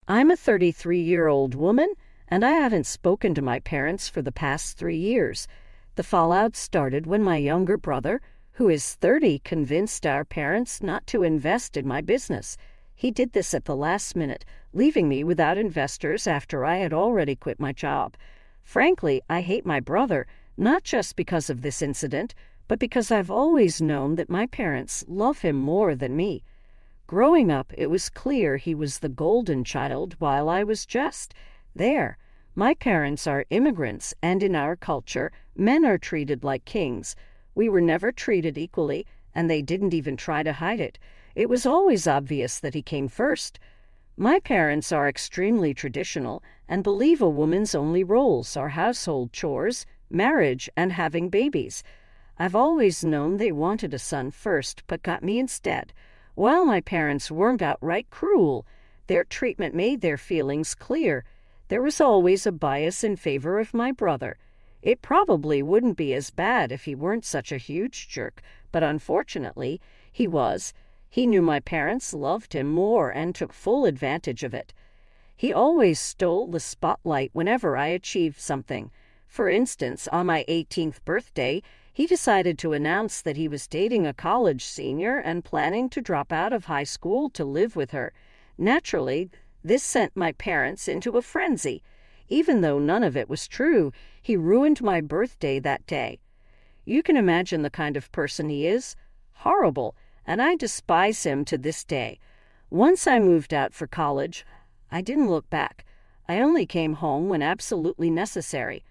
I'm a 33-year-old woman, and I haven't spoken to my parents for the past 3 years. The fallout started when my younger brother, who is 30, convinced our parents not to invest in my business. He did this at the last minute, leaving me without investors after I had already quit my job. Frankly, I hate my brother, not just because of this incident, but because I've always known that my parents love him more than me. Growing up, it was clear he was the golden child while I was just there. My parents are immigrants, and in our culture, men are treated like kings. We were never treated equally, and they didn't even try to hide it. It was always obvious that he came first. My parents are extremely traditional and believe a woman's only roles are household chores, marriage, and having babies. I've always known they wanted a son first, but got me instead. While my parents weren't outright cruel, their treatment made their feelings clear. There was always a bias in favor of my brother. It probably wouldn't be as bad if he weren't such a huge jerk, but unfortunately, he was. He knew my parents loved him more and took full advantage of it. He always stole the spotlight whenever I achieved something. For instance, on my 18th birthday, he decided to announce that he was dating a college senior and planning to drop out of high school to live with her. Naturally, this sent my parents into a frenzy. Even though none of it was true, he ruined my birthday that day. You can imagine the kind of person he is. Horrible, and I despise him to this day. Once I moved out for college, I didn't look back. I only came home when absolutely necessary.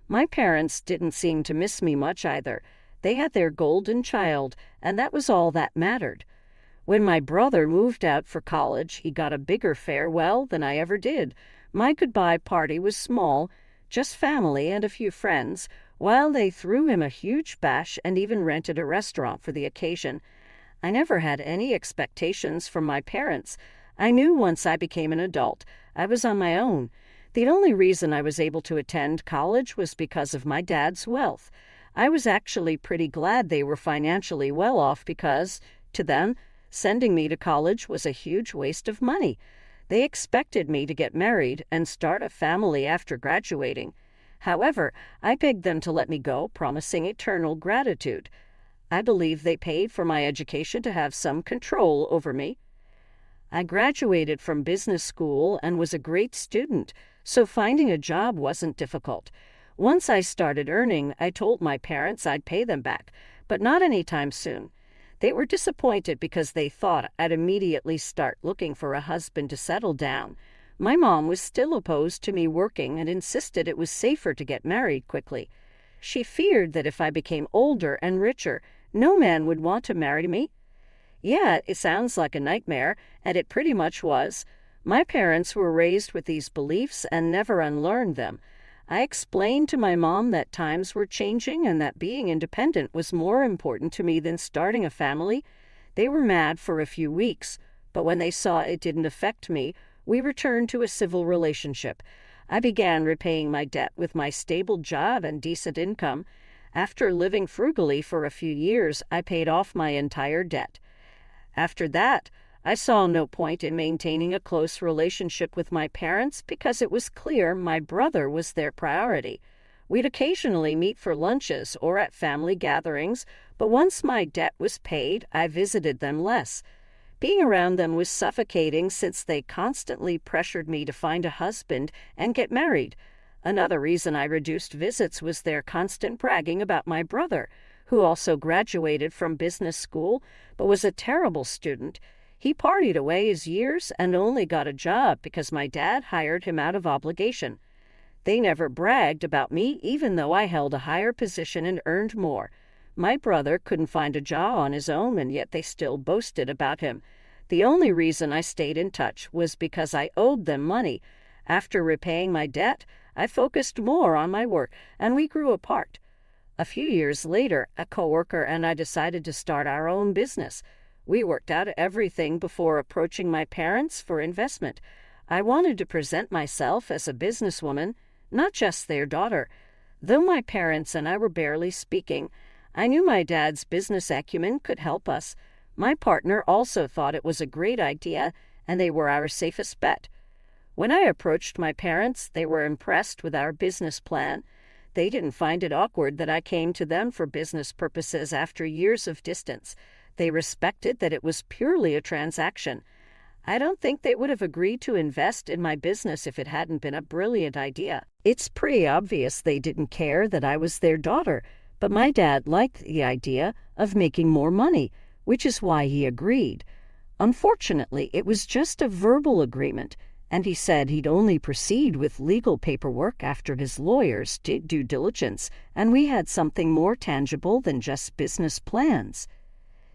My parents didn't seem to miss me much either. They had their golden child, and that was all that mattered. When my brother moved out for college, he got a bigger farewell than I ever did. My goodbye party was small, just family and a few friends, while they threw him a huge bash and even rented a restaurant for the occasion. I never had any expectations from my parents. I knew once I became an adult, I was on my own. The only reason I was able to attend college was because of my dad's wealth. I was actually pretty glad they were financially well off because, to them, sending me to college was a huge waste of money. They expected me to get married and start a family after graduating. However, I begged them to let me go, promising eternal gratitude. I believe they paid for my education to have some control over me. I graduated from business school and was a great student, so finding a job wasn't difficult. Once I started earning, I told my parents I'd pay them back, but not anytime soon. They were disappointed because they thought I'd immediately start looking for a husband to settle down. My mom was still opposed to me working and insisted it was safer to get married quickly. She feared that if I became older and richer, no man would want to marry me. Yeah, it sounds like a nightmare, and it pretty much was. My parents were raised with these beliefs and never unlearned them. I explained to my mom that times were changing and that being independent was more important to me than starting a family. They were mad for a few weeks, but when they saw it didn't affect me, we returned to a civil relationship. I began repaying my debt with my stable job and decent income. After living frugally for a few years, I paid off my entire debt. After that, I saw no point in maintaining a close relationship with my parents because it was clear my brother was their priority. We'd occasionally meet for lunches or at family gatherings, but once my debt was paid, I visited them less. Being around them was suffocating since they constantly pressured me to find a husband and get married. Another reason I reduced visits was their constant bragging about my brother, who also graduated from business school but was a terrible student. He partied away his years and only got a job because my dad hired him out of obligation. They never bragged about me, even though I held a higher position and earned more. My brother couldn't find a job on his own, and yet they still boasted about him. The only reason I stayed in touch was because I owed them money. After repaying my debt, I focused more on my work, and we grew apart. A few years later, a coworker and I decided to start our own business. We worked out everything before approaching my parents for investment. I wanted to present myself as a businesswoman, not just their daughter. Though my parents and I were barely speaking, I knew my dad's business acumen could help us. My partner also thought it was a great idea, and they were our safest bet. When I approached my parents, they were impressed with our business plan. They didn't find it awkward that I came to them for business purposes after years of distance. They respected that it was purely a transaction. I don't think they would have agreed to invest in my business if it hadn't been a brilliant idea. It's pretty obvious they didn't care that I was their daughter, but my dad liked the idea of making more money, which is why he agreed. Unfortunately, it was just a verbal agreement, and he said he'd only proceed with legal paperwork after his lawyers did due diligence, and we had something more tangible than just business plans.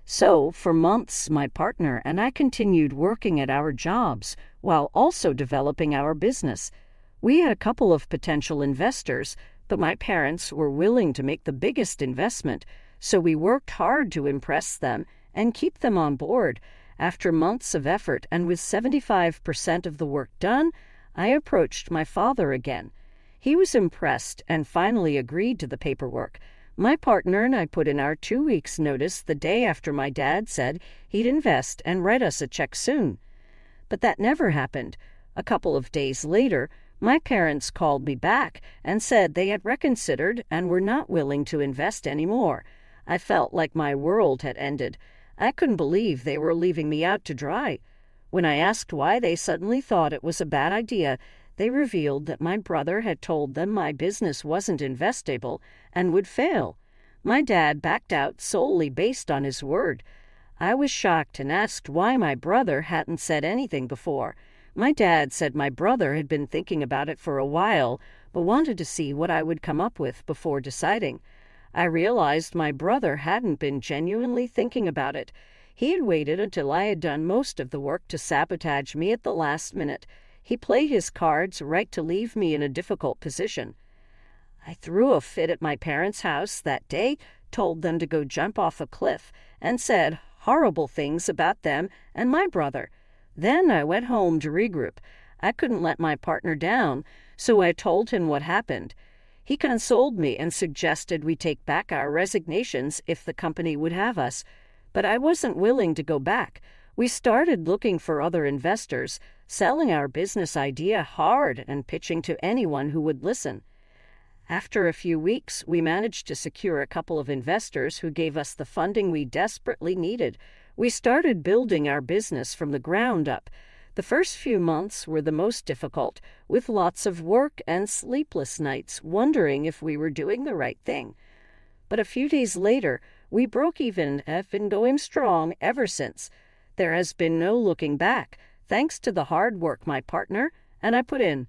So, for months, my partner and I continued working at our jobs while also developing our business. We had a couple of potential investors, but my parents were willing to make the biggest investment, so we worked hard to impress them and keep them on board. After months of effort and with 75% of the work done, I approached my father again. He was impressed and finally agreed to the paperwork. My partner and I put in our 2 weeks' notice the day after my dad said he'd invest and write us a check soon. But that never happened. A couple of days later, my parents called me back and said they had reconsidered and were not willing to invest anymore. I felt like my world had ended. I couldn't believe they were leaving me out to dry. When I asked why they suddenly thought it was a bad idea, they revealed that my brother had told them my business wasn't investable and would fail. My dad backed out solely based on his word. I was shocked and asked why my brother hadn't said anything before. My dad said my brother had been thinking about it for a while, but wanted to see what I would come up with before deciding. I realized my brother hadn't been genuinely thinking about it. He had waited until I had done most of the work to sabotage me at the last minute. He played his cards right to leave me in a difficult position. I threw a fit at my parents' house that day, told them to go jump off a cliff, and said horrible things about them and my brother. Then I went home to regroup. I couldn't let my partner down, so I told him what happened. He consoled me and suggested we take back our resignations if the company would have us. But I wasn't willing to go back. We started looking for other investors, selling our business idea hard and pitching to anyone who would listen. After a few weeks, we managed to secure a couple of investors who gave us the funding we desperately needed. We started building our business from the ground up. The first few months were the most difficult, with lots of work and sleepless nights, wondering if we were doing the right thing. But a few days later, we broke even and have been going strong ever since. There has been no looking back, thanks to the hard work my partner and I put in.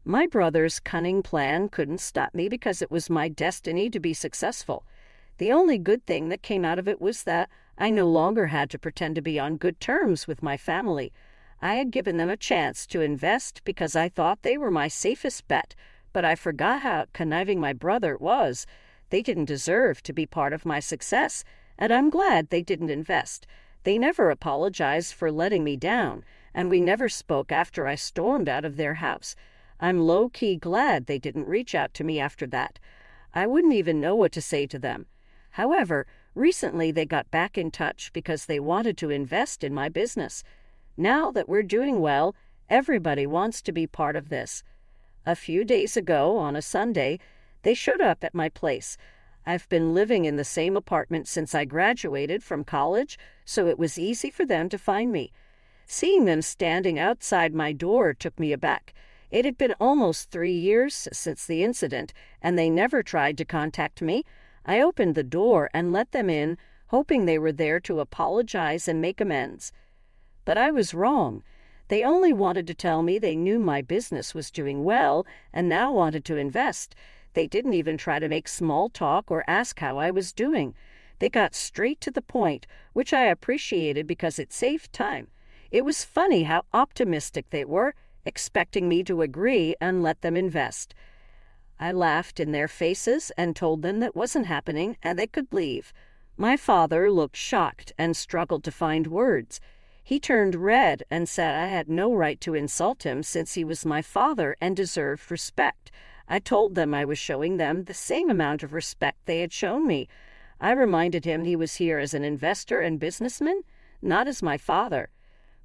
My brother's cunning plan couldn't stop me because it was my destiny to be successful. The only good thing that came out of it was that I no longer had to pretend to be on good terms with my family. I had given them a chance to invest because I thought they were my safest bet, but I forgot how conniving my brother was. They didn't deserve to be part of my success, and I'm glad they didn't invest. They never apologized for letting me down, and we never spoke after I stormed out of their house. I'm low-key glad they didn't reach out to me after that. I wouldn't even know what to say to them. However, recently they got back in touch because they wanted to invest in my business. Now that we're doing well, everybody wants to be part of this. A few days ago, on a Sunday, they showed up at my place. I've been living in the same apartment since I graduated from college, so it was easy for them to find me. Seeing them standing outside my door took me aback. It had been almost 3 years since the incident, and they never tried to contact me. I opened the door and let them in, hoping they were there to apologize and make amends. But I was wrong. They only wanted to tell me they knew my business was doing well and now wanted to invest. They didn't even try to make small talk or ask how I was doing. They got straight to the point, which I appreciated because it saved time. It was funny how optimistic they were, expecting me to agree and let them invest. I laughed in their faces and told them that wasn't happening and they could leave. My father looked shocked and struggled to find words. He turned red and said I had no right to insult him since he was my father and deserved respect. I told them I was showing them the same amount of respect they had shown me. I reminded him he was here as an investor and businessman, not as my father.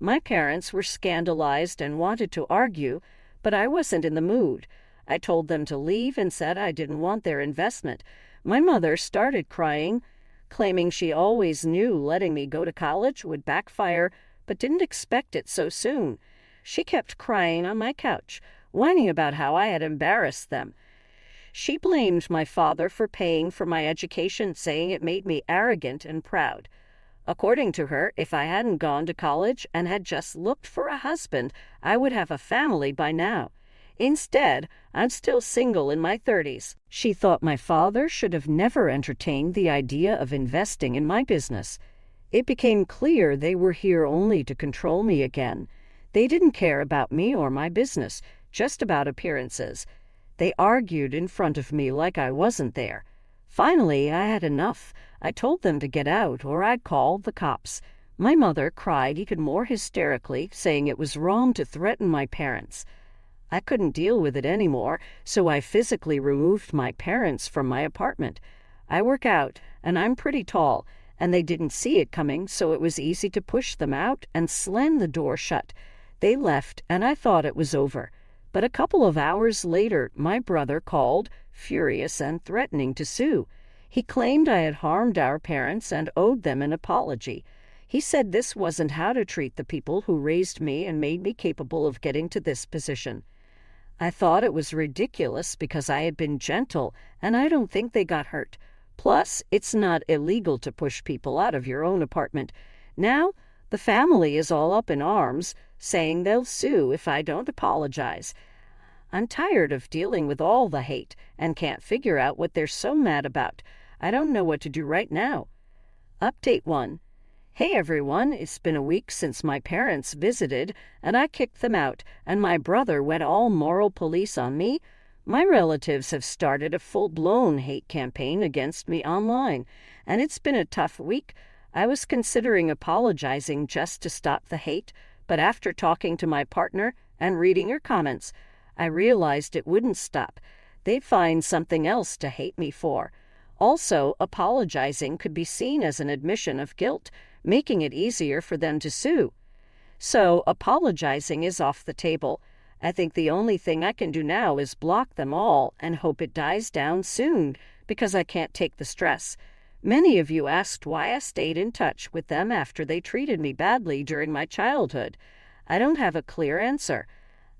My parents were scandalized and wanted to argue, but I wasn't in the mood. I told them to leave and said I didn't want their investment. My mother started crying, claiming she always knew letting me go to college would backfire, but didn't expect it so soon. She kept crying on my couch, whining about how I had embarrassed them. She blamed my father for paying for my education, saying it made me arrogant and proud. According to her, if I hadn't gone to college and had just looked for a husband, I would have a family by now. Instead, I'm still single in my 30s. She thought my father should have never entertained the idea of investing in my business. It became clear they were here only to control me again. They didn't care about me or my business, just about appearances. They argued in front of me like I wasn't there. Finally, I had enough. I told them to get out or I'd call the cops. My mother cried even more hysterically, saying it was wrong to threaten my parents. I couldn't deal with it anymore, so I physically removed my parents from my apartment. I work out, and I'm pretty tall, and they didn't see it coming, so it was easy to push them out and slam the door shut. They left, and I thought it was over. But a couple of hours later, my brother called, furious and threatening to sue. He claimed I had harmed our parents and owed them an apology. He said this wasn't how to treat the people who raised me and made me capable of getting to this position. I thought it was ridiculous because I had been gentle, and I don't think they got hurt. Plus, it's not illegal to push people out of your own apartment. Now, the family is all up in arms, saying they'll sue if I don't apologize. I'm tired of dealing with all the hate and can't figure out what they're so mad about. I don't know what to do right now. Update 1. Hey everyone, it's been a week since my parents visited, and I kicked them out, and my brother went all moral police on me. My relatives have started a full-blown hate campaign against me online, and it's been a tough week. I was considering apologizing just to stop the hate, but after talking to my partner and reading her comments, I realized it wouldn't stop. They'd find something else to hate me for. Also, apologizing could be seen as an admission of guilt, making it easier for them to sue. So, apologizing is off the table. I think the only thing I can do now is block them all and hope it dies down soon, because I can't take the stress. Many of you asked why I stayed in touch with them after they treated me badly during my childhood. I don't have a clear answer.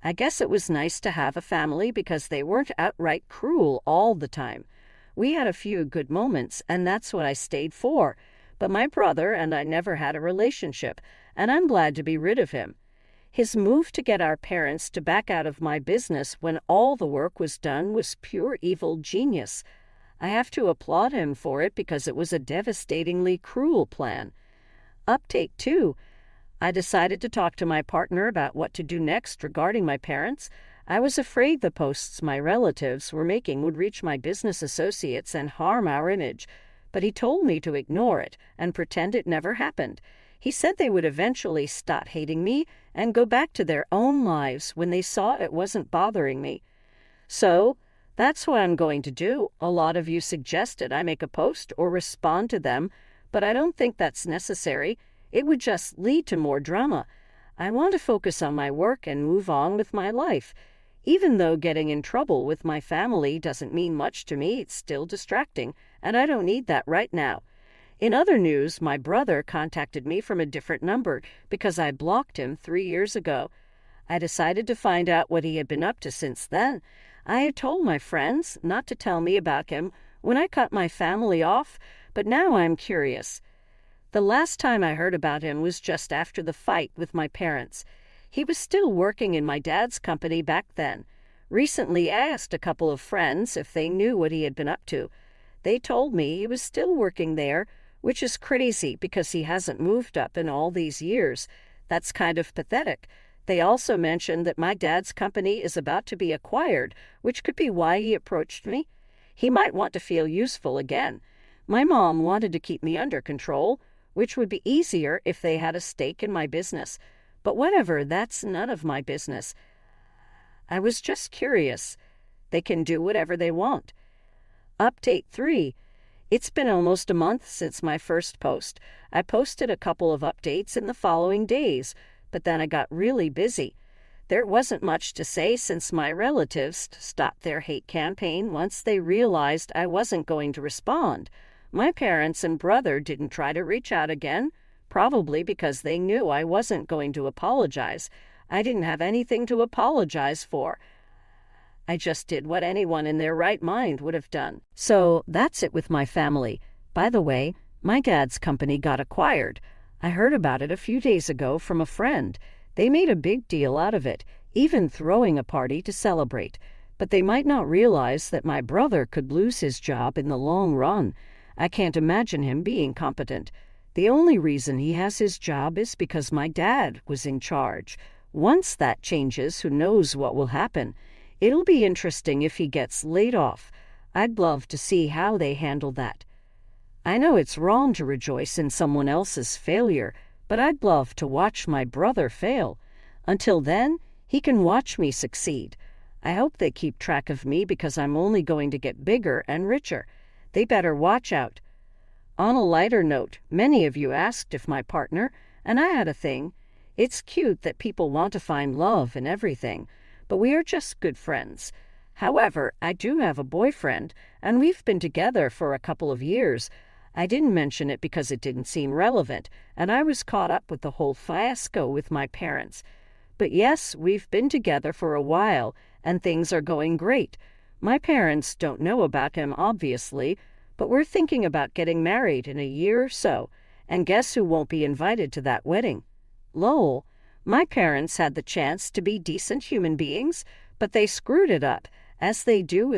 I guess it was nice to have a family because they weren't outright cruel all the time. We had a few good moments, and that's what I stayed for. But my brother and I never had a relationship, and I'm glad to be rid of him. His move to get our parents to back out of my business when all the work was done was pure evil genius. I have to applaud him for it because it was a devastatingly cruel plan. Update 2. I decided to talk to my partner about what to do next regarding my parents. I was afraid the posts my relatives were making would reach my business associates and harm our image, but he told me to ignore it and pretend it never happened. He said they would eventually stop hating me and go back to their own lives when they saw it wasn't bothering me. So, that's what I'm going to do. A lot of you suggested I make a post or respond to them, but I don't think that's necessary. It would just lead to more drama. I want to focus on my work and move on with my life. Even though getting in trouble with my family doesn't mean much to me, it's still distracting, and I don't need that right now. In other news, my brother contacted me from a different number because I blocked him 3 years ago. I decided to find out what he had been up to since then. I had told my friends not to tell me about him when I cut my family off, but now I'm curious. The last time I heard about him was just after the fight with my parents. He was still working in my dad's company back then. Recently, I asked a couple of friends if they knew what he had been up to. They told me he was still working there, which is crazy because he hasn't moved up in all these years. That's kind of pathetic. They also mentioned that my dad's company is about to be acquired, which could be why he approached me. He might want to feel useful again. My mom wanted to keep me under control, which would be easier if they had a stake in my business. But whatever, that's none of my business. I was just curious. They can do whatever they want. Update 3. It's been almost a month since my first post. I posted a couple of updates in the following days. but then I got really busy. There wasn't much to say since my relatives stopped their hate campaign once they realized I wasn't going to respond. My parents and brother didn't try to reach out again, probably because they knew I wasn't going to apologize. I didn't have anything to apologize for. I just did what anyone in their right mind would have done. So that's it with my family. By the way, my dad's company got acquired. I heard about it a few days ago from a friend. They made a big deal out of it, even throwing a party to celebrate. But they might not realize that my brother could lose his job in the long run. I can't imagine him being competent. The only reason he has his job is because my dad was in charge. Once that changes, who knows what will happen. It'll be interesting if he gets laid off. I'd love to see how they handle that. I know it's wrong to rejoice in someone else's failure, but I'd love to watch my brother fail. Until then, he can watch me succeed. I hope they keep track of me because I'm only going to get bigger and richer. They better watch out. On a lighter note, many of you asked if my partner, and I had a thing. It's cute that people want to find love in everything, but we are just good friends. However, I do have a boyfriend, and we've been together for a couple of years. I didn't mention it because it didn't seem relevant, and I was caught up with the whole fiasco with my parents. But yes, we've been together for a while, and things are going great. My parents don't know about him, obviously, but we're thinking about getting married in a year or so, and guess who won't be invited to that wedding? Lol. My parents had the chance to be decent human beings, but they screwed it up, as they do with